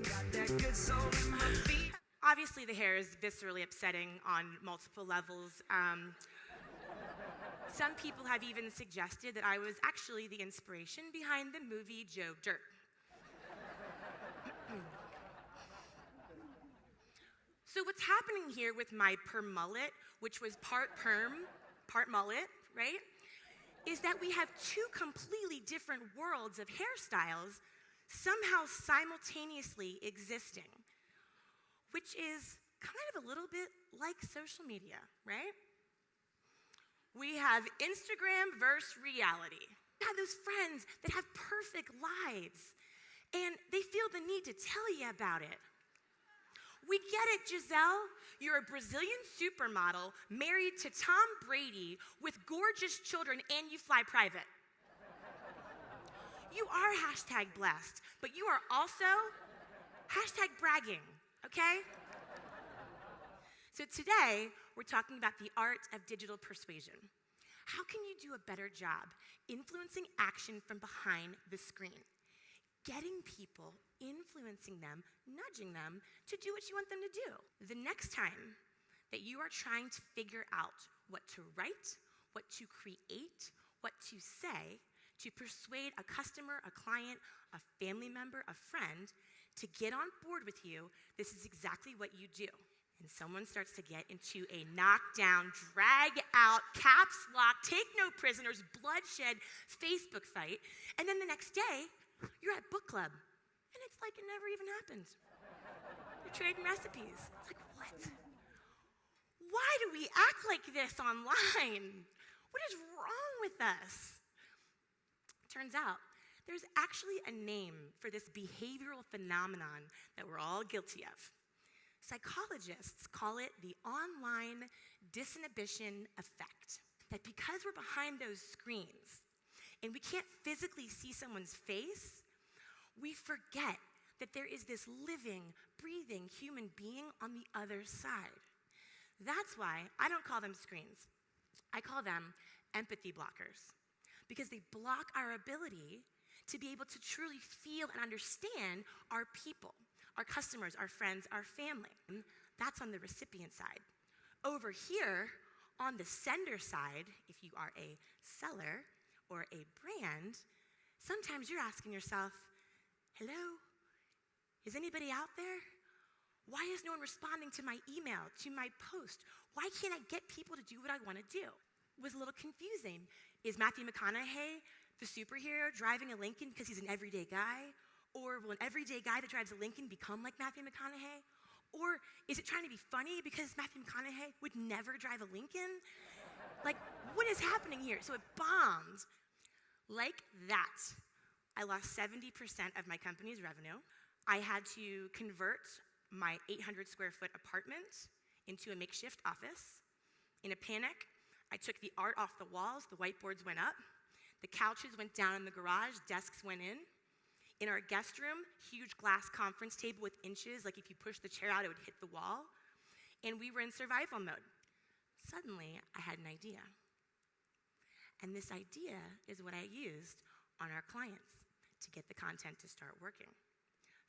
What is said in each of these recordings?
Got that good soul in my feet. Obviously, the hair is viscerally upsetting on multiple levels. Some people have even suggested that I was actually the inspiration behind the movie Joe Dirt. So what's happening here with my perm mullet, which was part perm, part mullet, right, is that we have two completely different worlds of hairstyles somehow simultaneously existing, which is kind of a little bit like social media, right? We have Instagram versus reality. We have those friends that have perfect lives, and they feel the need to tell you about it. We get it, Giselle. You're a Brazilian supermodel married to Tom Brady with gorgeous children, and you fly private. You are hashtag blessed, but you are also hashtag bragging, okay? So today, we're talking about the art of digital persuasion. How can you do a better job influencing action from behind the screen? Getting people, influencing them, nudging them to do what you want them to do. The next time that you are trying to figure out what to write, what to create, what to say, to persuade a customer, a client, a family member, a friend to get on board with you, this is exactly what you do. And someone starts to get into a knockdown, drag out, caps lock, take no prisoners, bloodshed Facebook fight. And then the next day, you're at book club. And it's like it never even happened. You're trading recipes. It's like, what? Why do we act like this online? What is wrong with us? Turns out, there's actually a name for this behavioral phenomenon that we're all guilty of. Psychologists call it the online disinhibition effect. That because we're behind those screens and we can't physically see someone's face, we forget that there is this living, breathing human being on the other side. That's why I don't call them screens. I call them empathy blockers, because they block our ability to be able to truly feel and understand our people, our customers, our friends, our family. That's on the recipient side. Over here, on the sender side, if you are a seller or a brand, sometimes you're asking yourself, hello, is anybody out there? Why is no one responding to my email, to my post? Why can't I get people to do what I want to do? It was a little confusing. Is Matthew McConaughey the superhero driving a Lincoln because he's an everyday guy? Or will an everyday guy that drives a Lincoln become like Matthew McConaughey? Or is it trying to be funny because Matthew McConaughey would never drive a Lincoln? Like, what is happening here? So it bombed. Like that, I lost 70% of my company's revenue. I had to convert my 800 square foot apartment into a makeshift office. In a panic, I took the art off the walls, the whiteboards went up, the couches went down in the garage, desks went in. In our guest room, huge glass conference table with inches, like if you push the chair out, it would hit the wall. And we were in survival mode. Suddenly, I had an idea. And this idea is what I used on our clients to get the content to start working.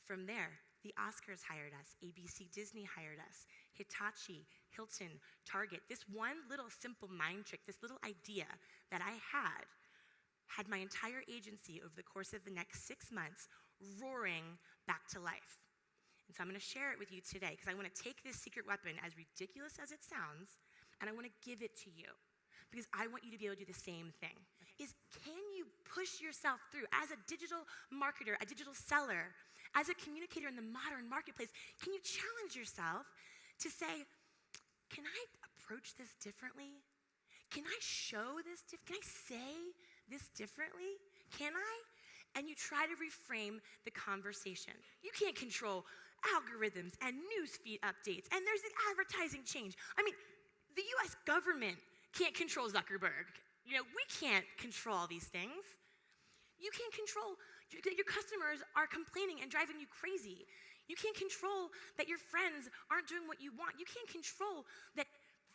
From there, the Oscars hired us, ABC Disney hired us, Hitachi, Hilton, Target. This one little simple mind trick, this little idea that I had my entire agency over the course of the next 6 months roaring back to life. And so I'm going to share it with you today because I want to take this secret weapon, as ridiculous as it sounds, and I want to give it to you because I want you to be able to do the same thing. Is can you push yourself through as a digital marketer, a digital seller, as a communicator in the modern marketplace? Can you challenge yourself to say, can I approach this differently? Can I show this Can I say this differently? Can I? And you try to reframe the conversation. You can't control algorithms and newsfeed updates, and there's an advertising change. I mean, the US government can't control Zuckerberg. We can't control all these things. You can't control that your customers are complaining and driving you crazy. You can't control that your friends aren't doing what you want. You can't control that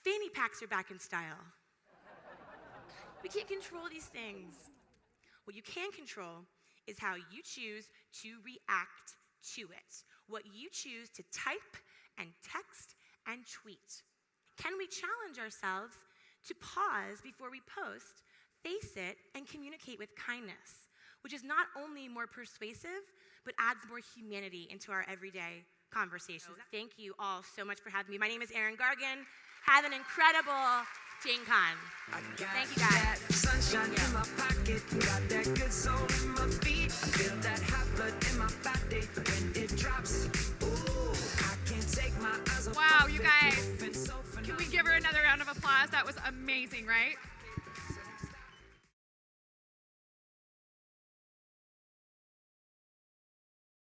fanny packs are back in style. We can't control these things. What you can control is how you choose to react to it. What you choose to type and text and tweet. Can we challenge ourselves to pause before we post, face it, and communicate with kindness, which is not only more persuasive, but adds more humanity into our everyday conversations. Thank you all so much for having me. My name is Erin Gargan. Have an incredible GenCon. Thank you, guys. Sunshine in my pocket, got that good soul in my feet. I feel that hot blood in my body when it drops. Ooh, I can't take my eyes off. Wow, you guys. Can we give her another round of applause? That was amazing, right?